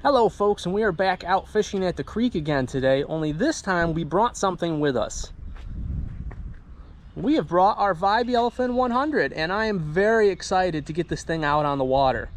Hello folks, and we are back out fishing at the creek again today, only this time we brought something with us. We have brought our Vibe Yellowfin 100, and I am very excited to get this thing out on the water.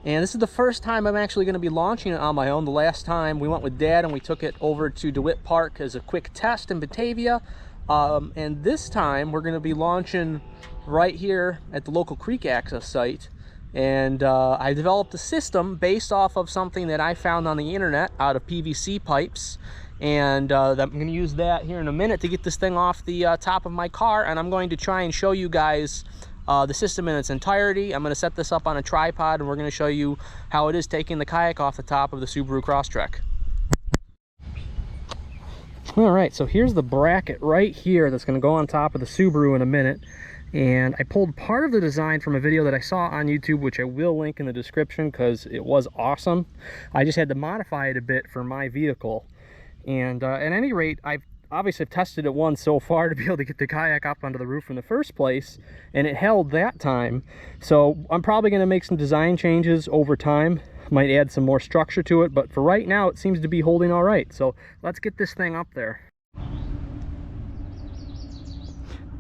And this is the first time I'm actually going to be launching it on my own. The last time we went with Dad and we took it over to DeWitt Park as a quick test in Batavia. And this time we're going to be launching right here at the local creek access site. And I developed a system based off of something that I found on the internet out of PVC pipes, and I'm going to use that here in a minute to get this thing off the top of my car, and I'm going to try and show you guys the system in its entirety. I'm going to set this up on a tripod, and we're going to show you how it is taking the kayak off the top of the Subaru Crosstrek. All right, so here's the bracket right here that's going to go on top of the Subaru in a minute. And I pulled part of the design from a video that I saw on YouTube, which I will link in the description because it was awesome. I just had to modify it a bit for my vehicle. And at any rate, I've obviously tested it once so far to be able to get the kayak up onto the roof in the first place, and it held that time. So I'm probably going to make some design changes over time. Might add some more structure to it, but for right now it seems to be holding all right. So let's get this thing up there.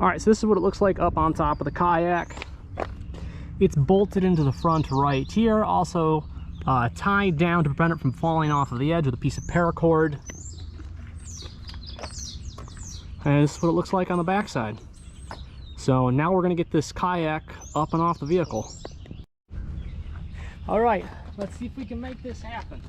All right, so this is what it looks like up on top of the kayak. It's bolted into the front right here, also tied down to prevent it from falling off of the edge with a piece of paracord. And this is what it looks like on the backside. So now we're gonna get this kayak up and off the vehicle. All right, let's see if we can make this happen.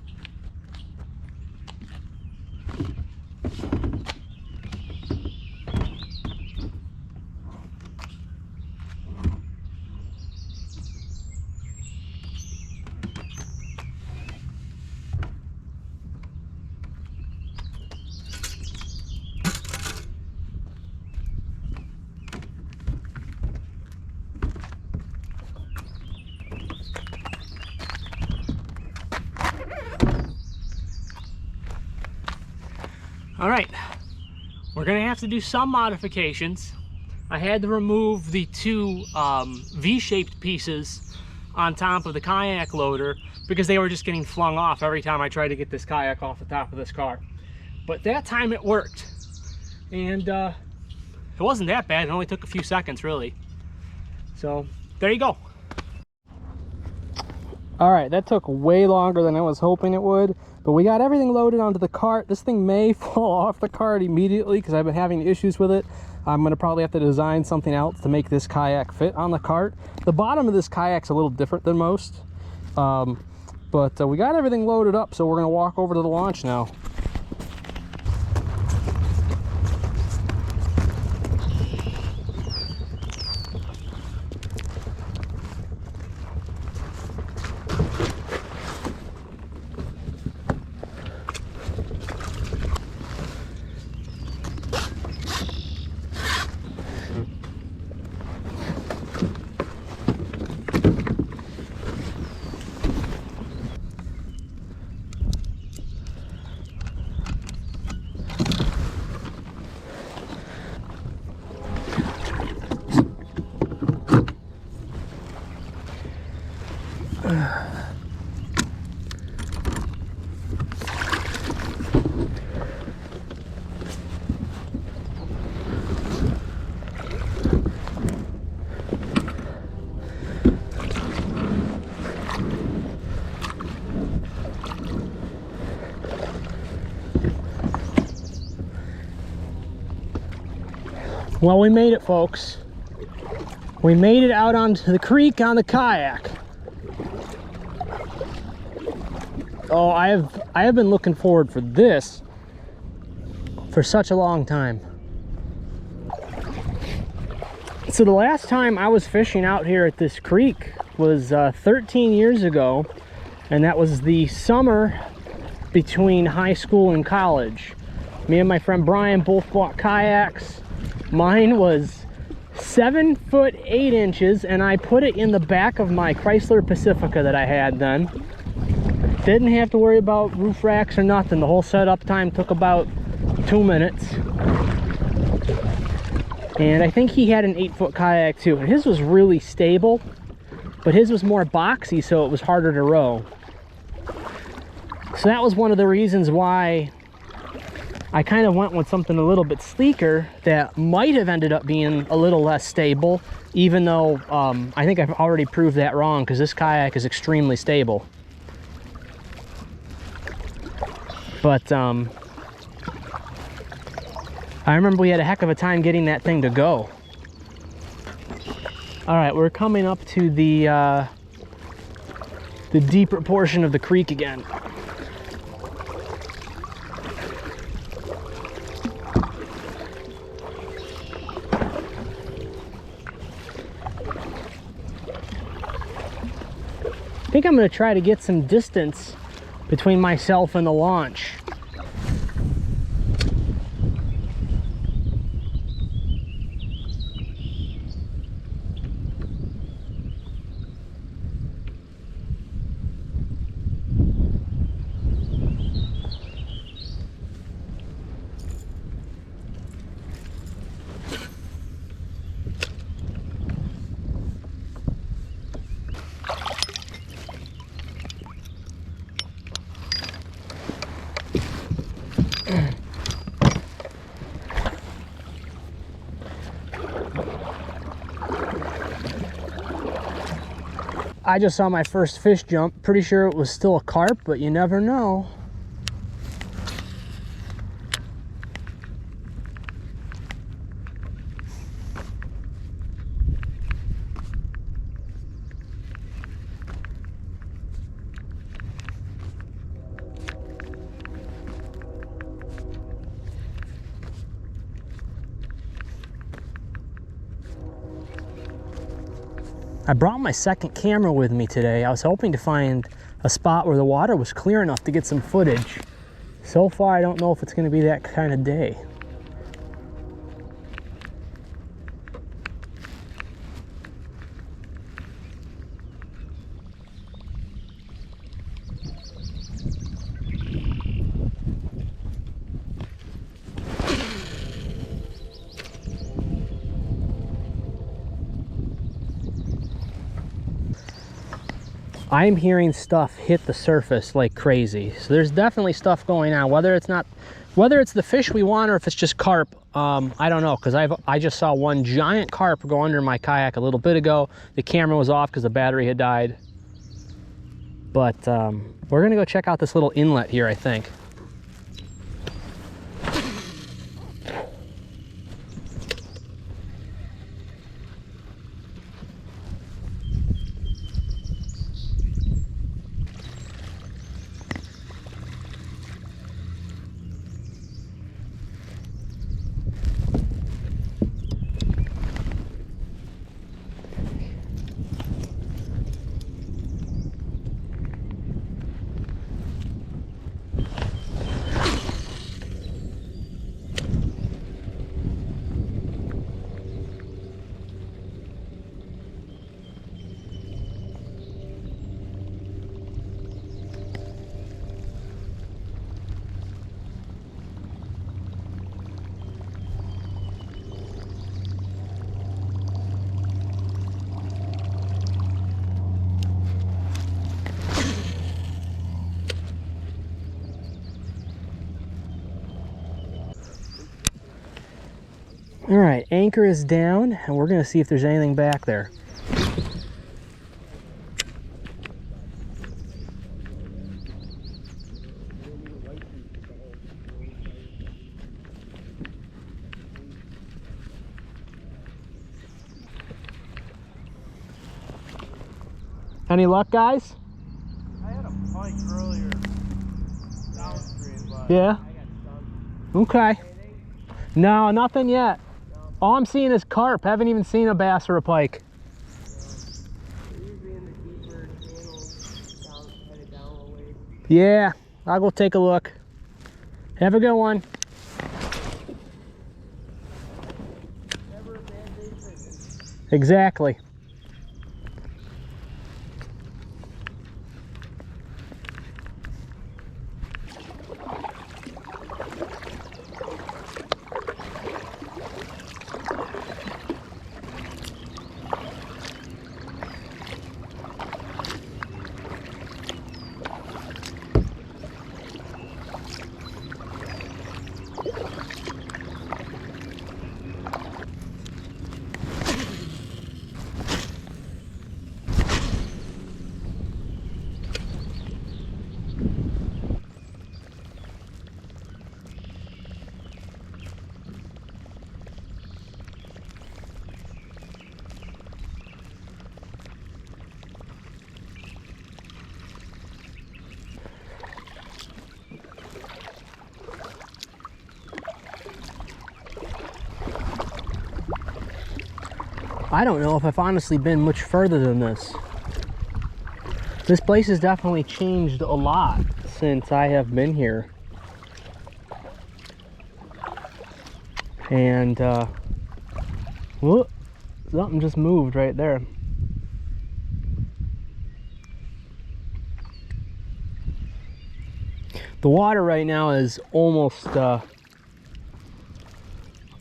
All right, we're gonna have to do some modifications. I had to remove the two V-shaped pieces on top of the kayak loader because they were just getting flung off every time I tried to get this kayak off the top of this car. But that time it worked. And it wasn't that bad, it only took a few seconds really. So there you go. All right, that took way longer than I was hoping it would. But we got everything loaded onto the cart. This thing may fall off the cart immediately because I've been having issues with it. I'm going to probably have to design something else to make this kayak fit on the cart. The bottom of this kayak's a little different than most. But we got everything loaded up, so we're going to walk over to the launch now. Well, we made it, folks. We made it out onto the creek on the kayak. Oh, I have been looking forward for this for such a long time. So the last time I was fishing out here at this creek was 13 years ago, and that was the summer between high school and college. Me and my friend Brian both bought kayaks. Mine was 7 foot 8 inches, and I put it in the back of my Chrysler Pacifica that I had then. Didn't have to worry about roof racks or nothing. The whole setup time took about 2 minutes. And I think he had an 8-foot kayak too. And his was really stable, but his was more boxy, so it was harder to row. So that was one of the reasons why I kind of went with something a little bit sleeker that might have ended up being a little less stable, even though I think I've already proved that wrong, because this kayak is extremely stable. But I remember we had a heck of a time getting that thing to go. All right, we're coming up to the deeper portion of the creek again. I think I'm going to try to get some distance between myself and the launch. I just saw my first fish jump. Pretty sure it was still a carp, but you never know. I brought my second camera with me today. I was hoping to find a spot where the water was clear enough to get some footage. So far, I don't know if it's going to be that kind of day. I'm hearing stuff hit the surface like crazy. So there's definitely stuff going on. Whether it's the fish we want or if it's just carp, I don't know, because I just saw one giant carp go under my kayak a little bit ago. The camera was off because the battery had died. But we're gonna go check out this little inlet here, I think. All right, anchor is down, and we're gonna see if there's anything back there. Any luck, guys? I had a pike earlier downstream, but Yeah? I got stung. Okay. No, nothing yet. All I'm seeing is carp. Haven't even seen a bass or a pike. They're usually in the deeper channels, headed down a ways. Yeah, I'll go take a look. Have a good one. Never a bad day fishing. Exactly. I don't know if I've honestly been much further than this. This place has definitely changed a lot since I have been here. And, whoop, something just moved right there. The water right now is almost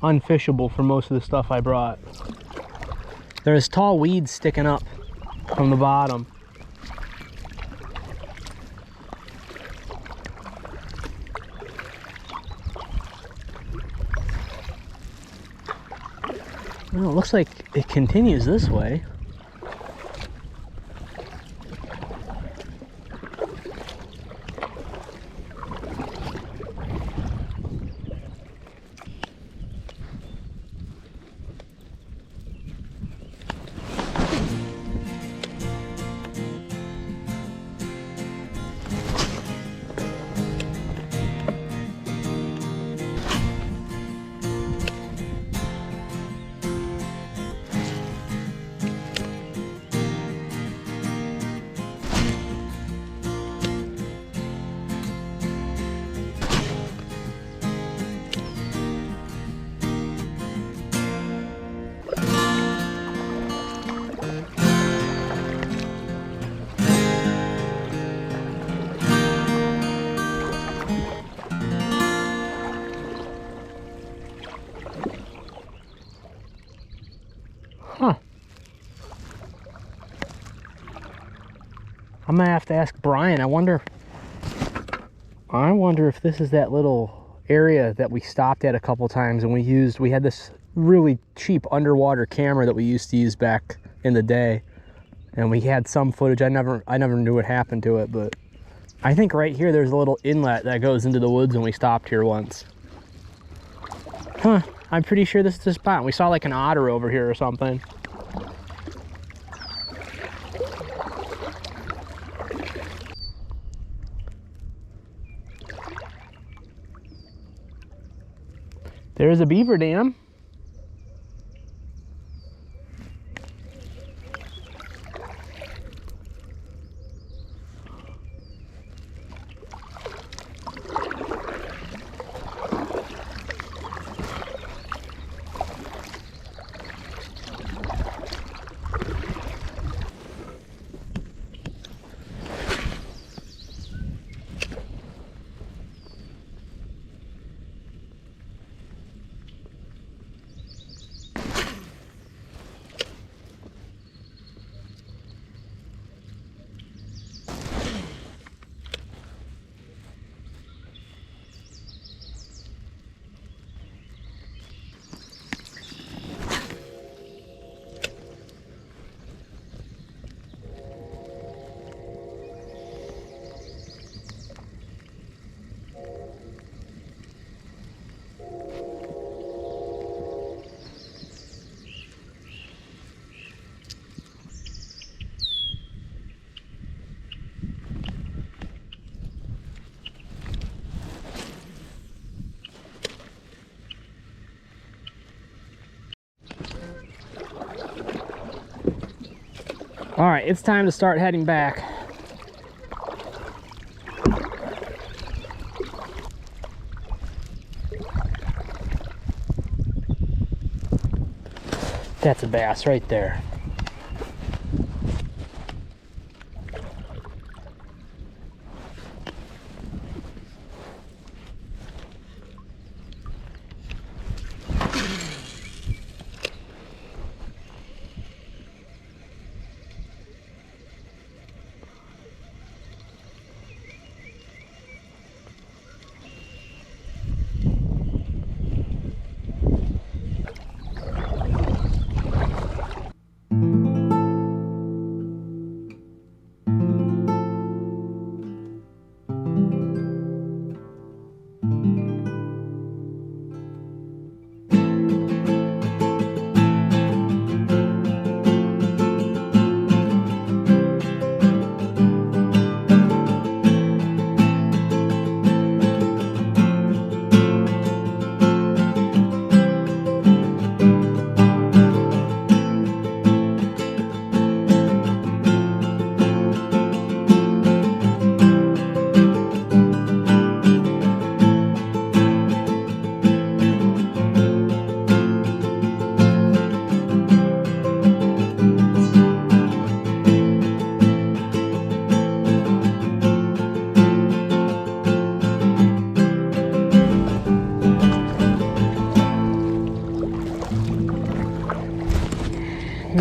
unfishable for most of the stuff I brought. There's tall weeds sticking up from the bottom. Well, it looks like it continues this way. Huh. I'm gonna have to ask Brian. I wonder if this is that little area that we stopped at a couple times and we had this really cheap underwater camera that we used to use back in the day. And we had some footage. I never knew what happened to it, but I think right here there's a little inlet that goes into the woods when we stopped here once. Huh. I'm pretty sure this is the spot. We saw like an otter over here or something. There's a beaver dam. All right, it's time to start heading back. That's a bass right there.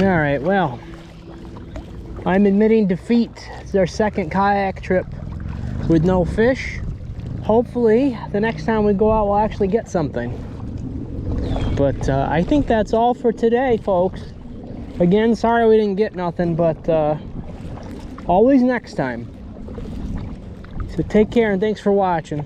All right, well, I'm admitting defeat. It's our second kayak trip with no fish. Hopefully, the next time we go out, we'll actually get something. But I think that's all for today, folks. Again, sorry we didn't get nothing, but always next time. So take care and thanks for watching.